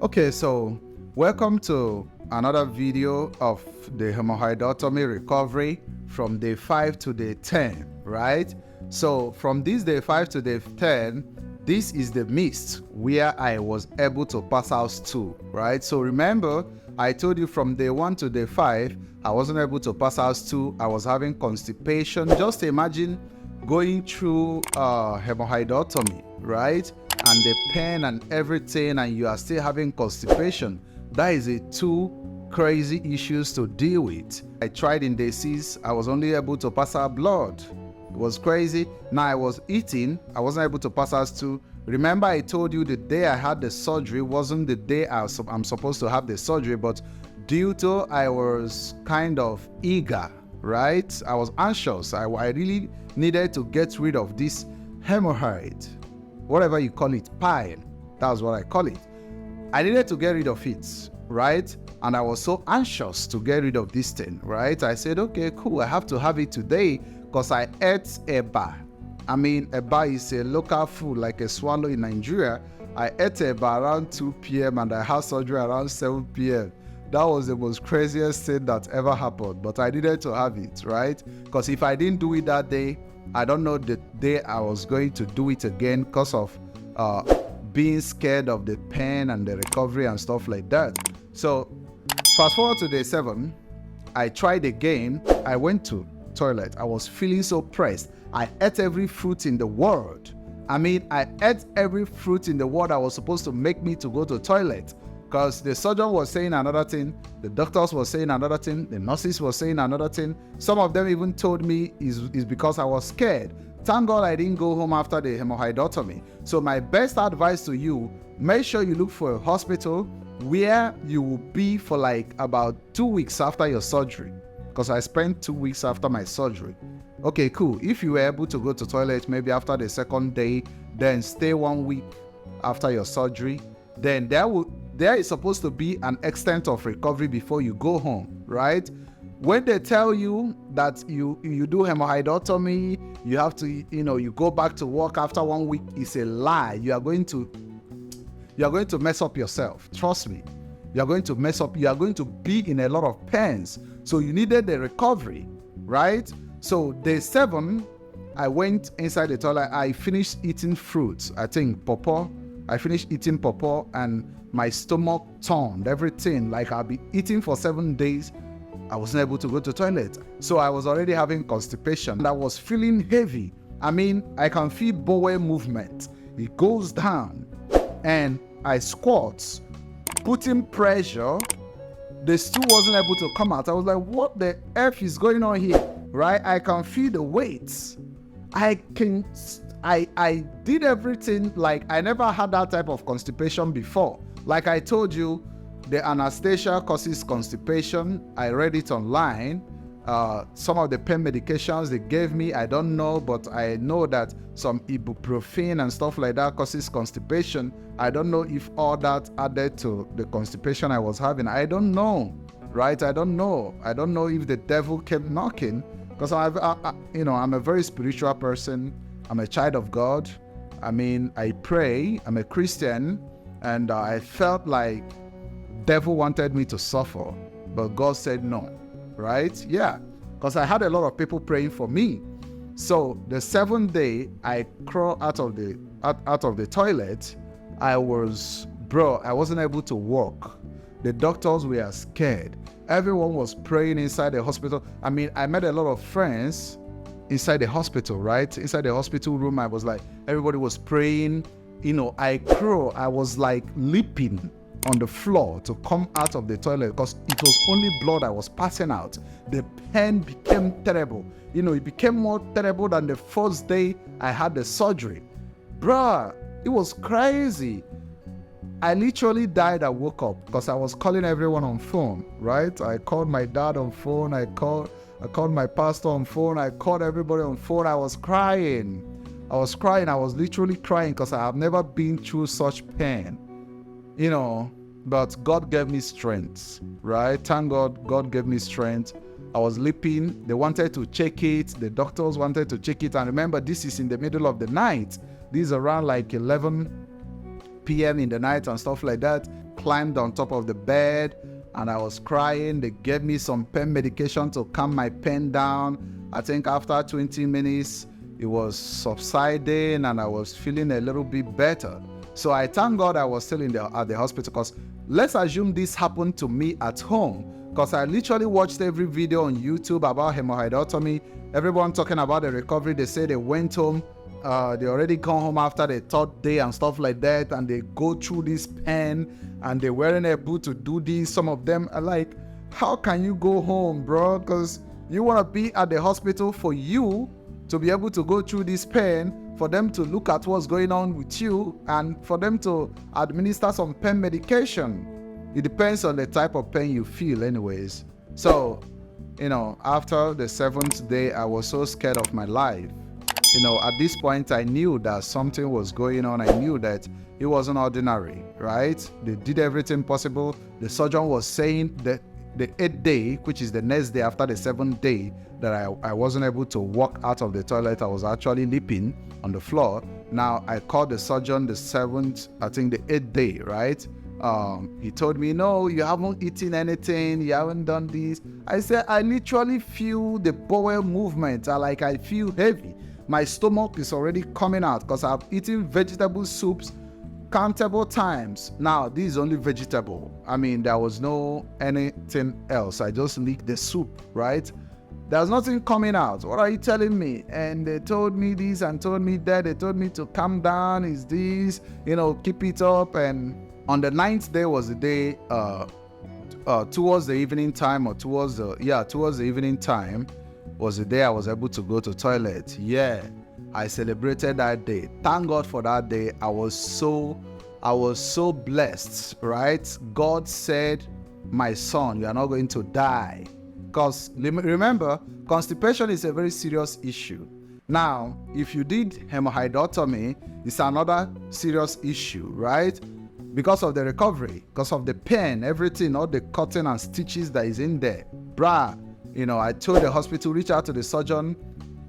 Okay, so welcome to another video of the hemorrhoidectomy recovery from day 5 to day 10, right? So from this day 5 to day 10, this is the mist where I was able to pass out stool, right? So remember, I told you from day 1 to day 5, I wasn't able to pass out stool. I was having constipation. Just imagine going through hemorrhoidectomy, right? And the pain and everything, and you are still having constipation. That is a two crazy issues to deal with. I tried in day 6, I was only able to pass out blood. It was crazy. Now I was eating, I wasn't able to pass out stool. Remember, I told you the day I had the surgery wasn't the day I'm supposed to have the surgery, but due to I was kind of eager, right? I was anxious. I really needed to get rid of this hemorrhoid, whatever you call it, pile. That's what I call it. I needed to get rid of it, right? And I was so anxious to get rid of this thing, right? I said, okay, cool, I have to have it today because I ate eba. I mean, eba is a local food like a swallow in Nigeria. I ate eba around 2 p.m. and I had surgery around 7 p.m. That was the most craziest thing that ever happened, but I needed to have it, right? Because if I didn't do it that day, I don't know the day I was going to do it again because of being scared of the pain and the recovery and stuff like that. So fast forward to day 7, I tried again. I went to toilet. I was feeling so pressed. I ate every fruit in the world. I mean, I ate every fruit in the world that was supposed to make me to go to toilet. Because the surgeon was saying another thing, the doctors were saying another thing, the nurses were saying another thing. Some of them even told me is because I was scared. Thank God I didn't go home after the hemorrhoidectomy. So my best advice to you, make sure you look for a hospital where you will be for like about 2 weeks after your surgery. Because I spent 2 weeks after my surgery. Okay, cool. If you were able to go to toilet maybe after the second day, then stay 1 week after your surgery, then there is supposed to be an extent of recovery before you go home, right? When they tell you that you do hemorrhoidectomy, you have to, you go back to work after 1 week, it's a lie. You are going to mess up yourself. Trust me. You are going to mess up. You are going to be in a lot of pains. So you needed the recovery, right? So day 7, I went inside the toilet. I finished eating fruits. I think pawpaw. I finished eating pawpaw and my stomach turned, everything. Like I'll be eating for 7 days. I wasn't able to go to the toilet. So I was already having constipation. I was feeling heavy. I mean, I can feel bowel movement. It goes down. And I squat, putting pressure. The stool wasn't able to come out. I was like, what the F is going on here? Right? I can feel the weights. I did everything. Like I never had that type of constipation before. Like I told you, the anesthesia causes constipation. I read it online. Some of the pain medications they gave me, I don't know, but I know that some ibuprofen and stuff like that causes constipation. I don't know if all that added to the constipation I was having. I don't know, right? I don't know. I don't know if the devil came knocking, because I'm a very spiritual person. I'm a child of God. I mean, I pray. I'm a Christian, and I felt like devil wanted me to suffer, but God said no, right? Yeah, because I had a lot of people praying for me. So the 7th day, I crawled out of the toilet. I wasn't able to walk. The doctors were scared. Everyone was praying inside the hospital. I mean, I met a lot of friends inside the hospital, right? Inside the hospital room, I was like, everybody was praying. I was like leaping on the floor to come out of the toilet because it was only blood I was passing out. The pain became terrible. It became more terrible than the first day I had the surgery. Bruh, it was crazy. I literally died. I woke up because I was calling everyone on phone, right? I called my dad on phone. I called my pastor on phone. I called everybody on phone. I was crying. I was literally crying because I have never been through such pain. But God gave me strength, right? Thank God, God gave me strength. I was leaping. They wanted to check it. The doctors wanted to check it. And remember, this is in the middle of the night. This is around like 11 p.m. in the night and stuff like that. Climbed on top of the bed and I was crying. They gave me some pain medication to calm my pain down. I think after 20 minutes, it was subsiding and I was feeling a little bit better. So I thank God I was still at the hospital, because let's assume this happened to me at home, because I literally watched every video on YouTube about hemorrhoidectomy. Everyone talking about the recovery. They say they went home. They already gone home after the third day and stuff like that, and they go through this pain and they weren't able to do this. Some of them are like, how can you go home, bro? Because you want to be at the hospital for you to be able to go through this pain, for them to look at what's going on with you, and for them to administer some pain medication. It depends on the type of pain you feel anyways. So, after the 7th day, I was so scared of my life. At this point, I knew that something was going on. I knew that it wasn't ordinary, right? They did everything possible. The surgeon was saying that the 8th day, which is the next day after the 7th day, that I wasn't able to walk out of the toilet. I was actually leaping on the floor. Now, I called the surgeon the 7th, I think the 8th day, right? He told me, no, you haven't eaten anything, you haven't done this. I said, I literally feel the bowel movement. I feel heavy. My stomach is already coming out because I've eaten vegetable soups countable times. Now, this is only vegetable. There was no anything else. I just licked the soup, right? There's nothing coming out. What are you telling me? And they told me this and told me that. They told me to calm down. Is this, keep it up. And on the 9th day was the day, towards the evening time, or towards the evening time was the day I was able to go to toilet. Yeah, I celebrated that day. Thank God for that day. I was so blessed, right? God said, my son, you are not going to die. Because remember, constipation is a very serious issue. Now, if you did hemorrhoidectomy, it's another serious issue, right? Because of the recovery, because of the pain, everything, all the cutting and stitches that is in there. I told the hospital, reach out to the surgeon.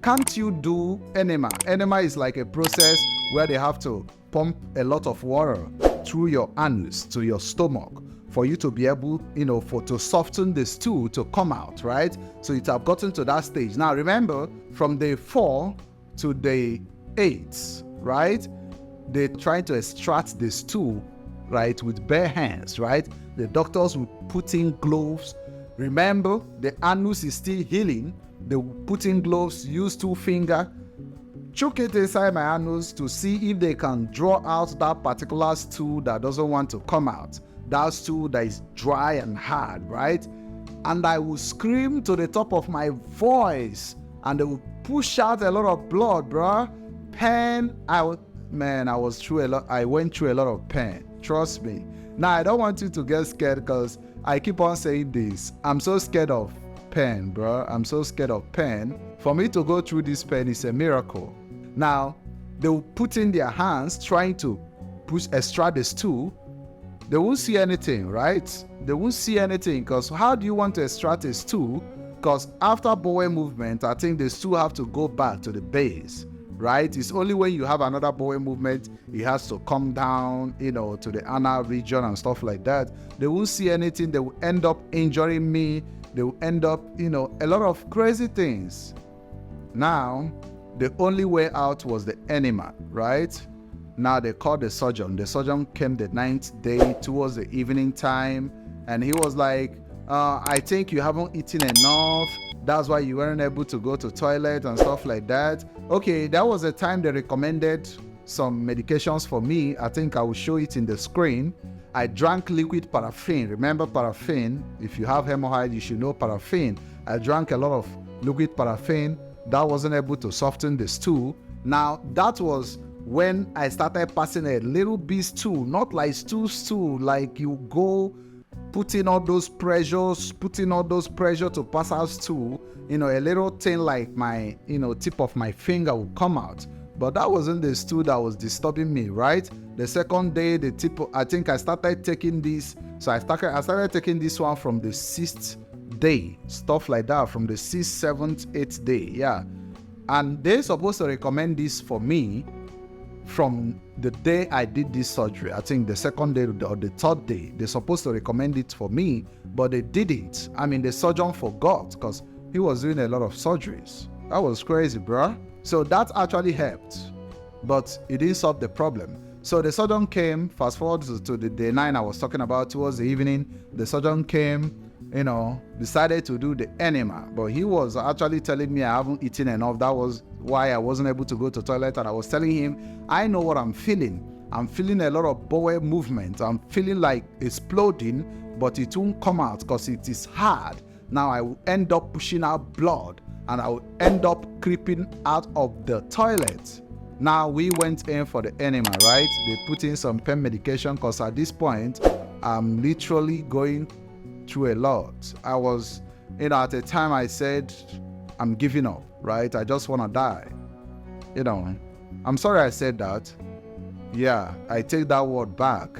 Can't you do enema? Enema is like a process where they have to pump a lot of water through your anus to your stomach for you to be able, to soften the stool to come out, right? So it have gotten to that stage. Now remember, from day 4 to day 8, right? They try to extract the stool, right, with bare hands, right? The doctors will put in gloves. Remember, the anus is still healing. They will put in gloves, use 2 fingers, choke it inside my anus to see if they can draw out that particular stool that doesn't want to come out. That stool that is dry and hard, right? And I will scream to the top of my voice, and they will push out a lot of blood, bro. Pain. I went through a lot of pain. Trust me. Now, I don't want you to get scared, because I keep on saying this. I'm so scared of pain, bro. I'm so scared of pain. For me to go through this pain is a miracle. Now, they will put in their hands trying to extract the stool. They won't see anything, right? They won't see anything, because how do you want to extract a stool? Because after bowel movement, I think the stool have to go back to the base, right? It's only when you have another bowel movement, it has to come down, to the anal region and stuff like that. They won't see anything. They will end up injuring me. They will end up, a lot of crazy things. Now, the only way out was the enema, right? Now they called the surgeon. The surgeon came the 9th day towards the evening time, and he was like, I think you haven't eaten enough. That's why you weren't able to go to toilet and stuff like that. Okay, that was the time they recommended some medications for me. I think I will show it in the screen. I drank liquid paraffin. Remember paraffin? If you have hemorrhoid, you should know paraffin. I drank a lot of liquid paraffin. That wasn't able to soften the stool. Now, that was when I started passing a little bit stool, not like stool, like you go putting all those pressures to pass out stool, a little thing like my, tip of my finger will come out. But that wasn't the stool that was disturbing me, right? The 2nd day, I think I started taking this. So I started taking this one from the 6th day, stuff like that, from the 6th, 7th, 8th day, yeah. And they're supposed to recommend this for me from the day I did this surgery, I think the second day or the third day, they're supposed to recommend it for me, but they didn't. I mean, the surgeon forgot because he was doing a lot of surgeries. That was crazy, bruh. So that actually helped, but it didn't solve the problem. So the surgeon came, fast forward to the day 9 I was talking about, towards the evening, the surgeon came, decided to do the enema, but he was actually telling me I haven't eaten enough. That was why I wasn't able to go to the toilet, and I was telling him, I know what I'm feeling. I'm feeling a lot of bowel movement. I'm feeling like exploding, but it won't come out because it is hard. Now I will end up pushing out blood, and I will end up creeping out of the toilet. Now we went in for the enema, right? They put in some pain medication because at this point, I'm literally going through a lot. I was, at a time I said, I'm giving up, right? I just want to die. I'm sorry I said that. Yeah, I take that word back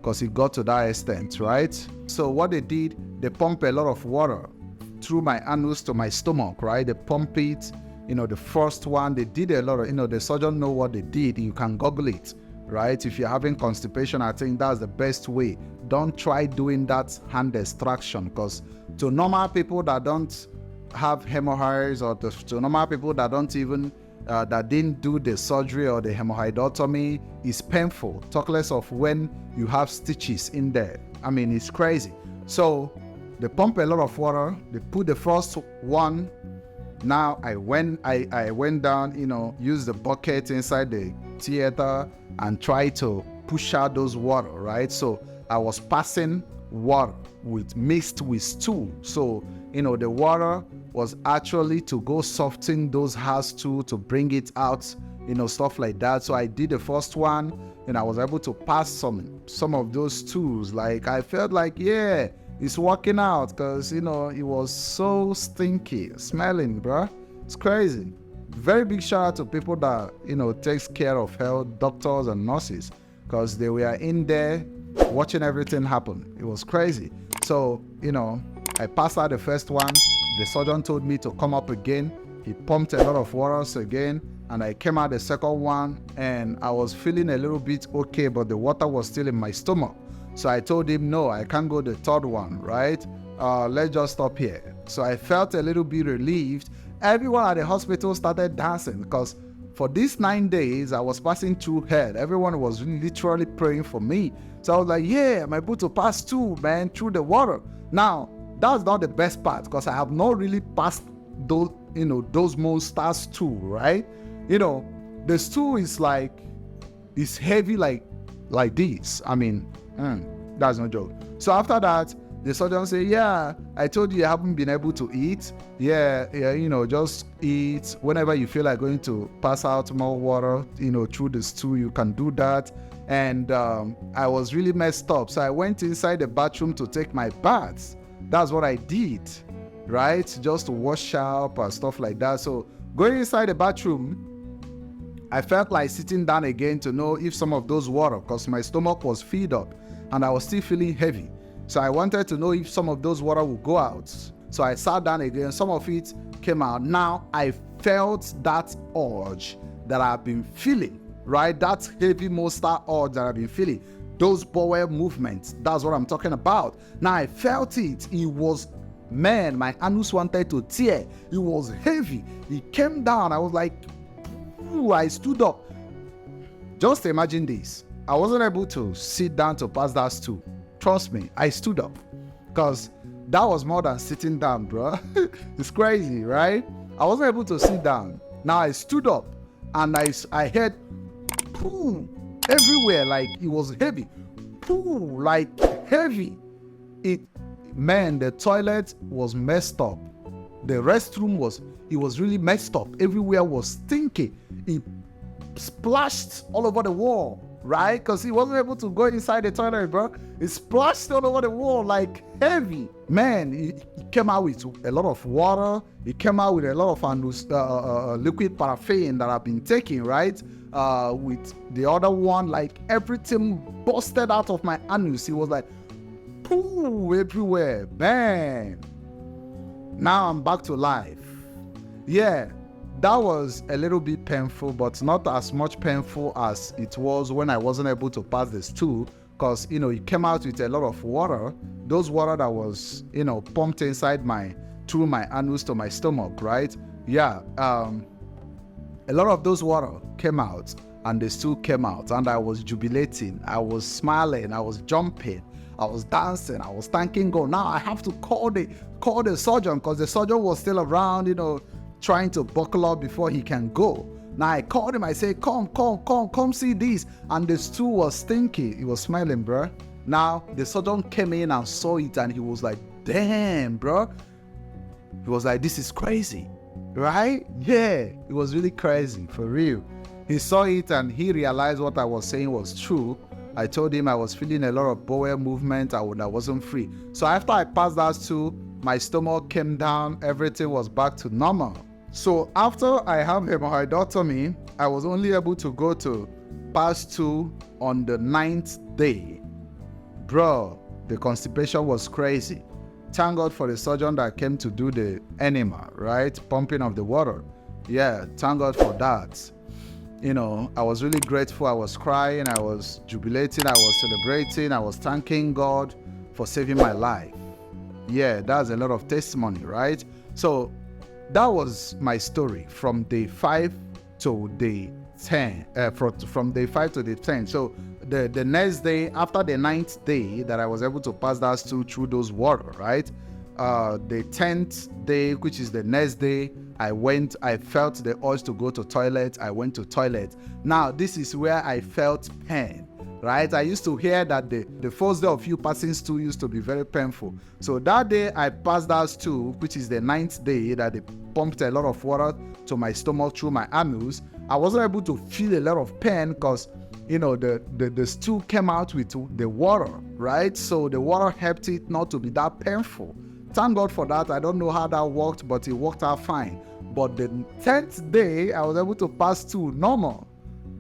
because it got to that extent, right? So what they did, they pump a lot of water through my anus to my stomach, right? They pump it. The first one, they did a lot of, the surgeon know what they did. You can Google it, right? If you're having constipation, I think that's the best way. Don't try doing that hand extraction, because to normal people that don't have hemorrhoids, or to normal people that don't even, that didn't do the surgery or the hemorrhoidectomy, is painful. Talk less of when you have stitches in there. I mean, it's crazy. So they pump a lot of water. They put the first one. Now I went down, used the bucket inside the theater and tried to push out those water, right? So I was passing water mixed with stool. So, the water was actually to go soften those hard stool to bring it out, stuff like that. So I did the first one, and I was able to pass some of those stools. Like, I felt like, yeah, it's working out, because, it was so stinky smelling, bruh. It's crazy. Very big shout out to people that, takes care of health, doctors and nurses, because they were in there watching everything happen. It was crazy. So, I passed out the first one. The surgeon told me to come up again. He pumped a lot of waters again, and I came out the second one, and I was feeling a little bit okay, but the water was still in my stomach. So I told him, no, I can't go the third one, right? Let's just stop here. So I felt a little bit relieved. Everyone at the hospital started dancing, because for these 9 days, I was passing through hell. Everyone was literally praying for me. So I was like, yeah, I'm able to pass through, man, through the water. Now, that's not the best part, because I have not really passed those, those monsters too, right? The stool is like, it's heavy like this. I mean, that's no joke. So after that, the surgeon said, yeah, I told you haven't been able to eat. Yeah, just eat. Whenever you feel like going to pass out more water, through the stool, you can do that. And I was really messed up. So I went inside the bathroom to take my bath. That's what I did, right? Just to wash up and stuff like that. So going inside the bathroom, I felt like sitting down again to know if some of those water, because my stomach was filled up and I was still feeling heavy. So I wanted to know if some of those water would go out. So I sat down again. Some of it came out. Now I felt that urge that I've been feeling, right? That heavy monster urge that I've been feeling. Those bowel movements. That's what I'm talking about. Now I felt it. It was, man, my anus wanted to tear. It was heavy. It came down. I was like, ooh, I stood up. Just imagine this. I wasn't able to sit down to pass that stool. Trust me, I stood up, because that was more than sitting down, bro. It's crazy, right? I wasn't able to sit down. Now I stood up, and I heard poo everywhere, like it was heavy. Poo, like heavy. Man, the toilet was messed up. The restroom was really messed up. Everywhere was stinky. It splashed all over the wall, right? Because he wasn't able to go inside the toilet, bro. It splashed all over the wall, like heavy. Man, it came out with a lot of water. It came out with a lot of liquid paraffin that I've been taking, right? With the other one, like everything busted out of my anus. It was like, poo everywhere. Man. Now I'm back to life. Yeah. that was a little bit painful, but not as much painful as it was when I wasn't able to pass the stool, because it came out with a lot of water. Those water that was pumped inside through my anus to my stomach, right? Yeah, a lot of those water came out, and the stool came out, and I was jubilating, I was smiling, I was jumping, I was dancing, I was thanking God. Now I have to call the surgeon, because the surgeon was still around, trying to buckle up before he can go. Now I called him, I said, come see this. And the stool was stinky. He was smiling, bro. Now the surgeon came in and saw it, and he was like, damn, bro. He was like, this is crazy, right? Yeah, it was really crazy, for real. He saw it and he realized what I was saying was true. I told him I was feeling a lot of bowel movement, I wasn't free. So after I passed that stool, my stomach came down, everything was back to normal. So after I have hemorrhoidectomy, I was only able to go to pass stool on the 9th day. Bro, the constipation was crazy. Thank God for the surgeon that came to do the enema, right? Pumping of the water. Yeah, thank God for that. I was really grateful. I was crying, I was jubilating, I was celebrating, I was thanking God for saving my life. Yeah, that's a lot of testimony, right? So that was my story from day 5 to day 10. From day 5 to day 10. So the next day, after the 9th day that I was able to pass that stool through those water, right? The 10th day, which is the next day, I felt the urge to go to toilet. I went to toilet. Now, this is where I felt pain, right? I used to hear that the first day of you passing stool used to be very painful. So that day I passed that stool, which is the 9th day that they pumped a lot of water to my stomach through my anus. I wasn't able to feel a lot of pain because the stool came out with the water, right? So the water helped it not to be that painful. Thank God for that. I don't know how that worked, but it worked out fine. But the 10th day, I was able to pass stool normal.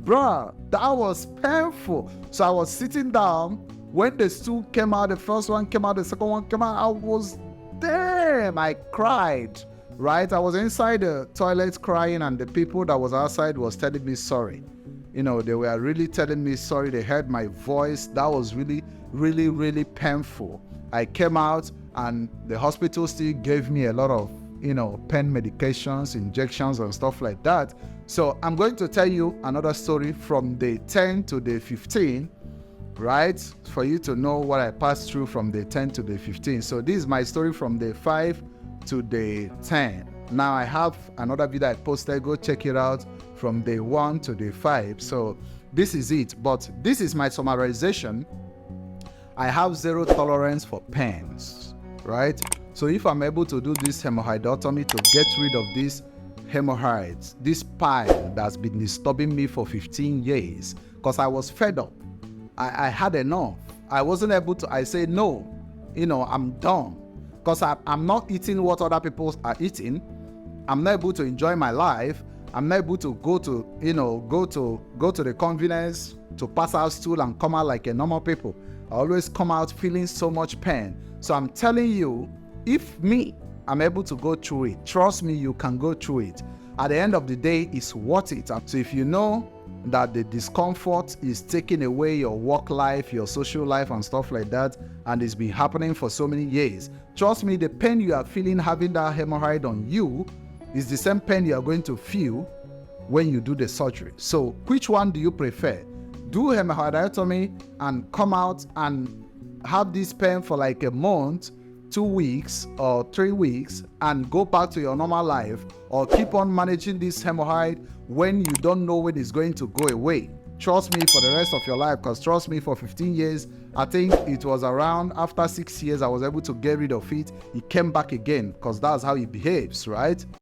Bruh, that was painful. So I was sitting down. When the stool came out, the first one came out, the second one came out, I cried, right? I was inside the toilet crying, and the people that was outside was telling me sorry. They were really telling me sorry. They heard my voice. That was really, really, really painful. I came out, and the hospital still gave me a lot of, pain medications, injections, and stuff like that. So I'm going to tell you another story from day 10 to day 15, right? For you to know what I passed through from day 10 to day 15. So this is my story from day 5 to day 10. Now I have another video I posted. Go check it out from day 1 to day 5. So this is it. But this is my summarization. I have zero tolerance for pains, right? So if I'm able to do this hemorrhoidectomy to get rid of these hemorrhoids, this pile that's been disturbing me for 15 years, because I was fed up. I had enough. I wasn't able to, I said, no, I'm done. Because I'm not eating what other people are eating. I'm not able to enjoy my life. I'm not able to go to the convenience to pass out stool and come out like a normal people. I always come out feeling so much pain. So I'm telling you, if I'm able to go through it, trust me, you can go through it. At the end of the day, it's worth it. So if you know that the discomfort is taking away your work life, your social life, and stuff like that, and it's been happening for so many years, trust me, the pain you are feeling having that hemorrhoid on you is the same pain you are going to feel when you do the surgery. So which one do you prefer? Do hemorrhoidectomy and come out and have this pain for like a month, 2 weeks or 3 weeks, and go back to your normal life, or keep on managing this hemorrhoid when you don't know when it's going to go away? Trust me, for the rest of your life, because trust me, for 15 years, I think it was around after 6 years I was able to get rid of it. It came back again, because that's how it behaves, right?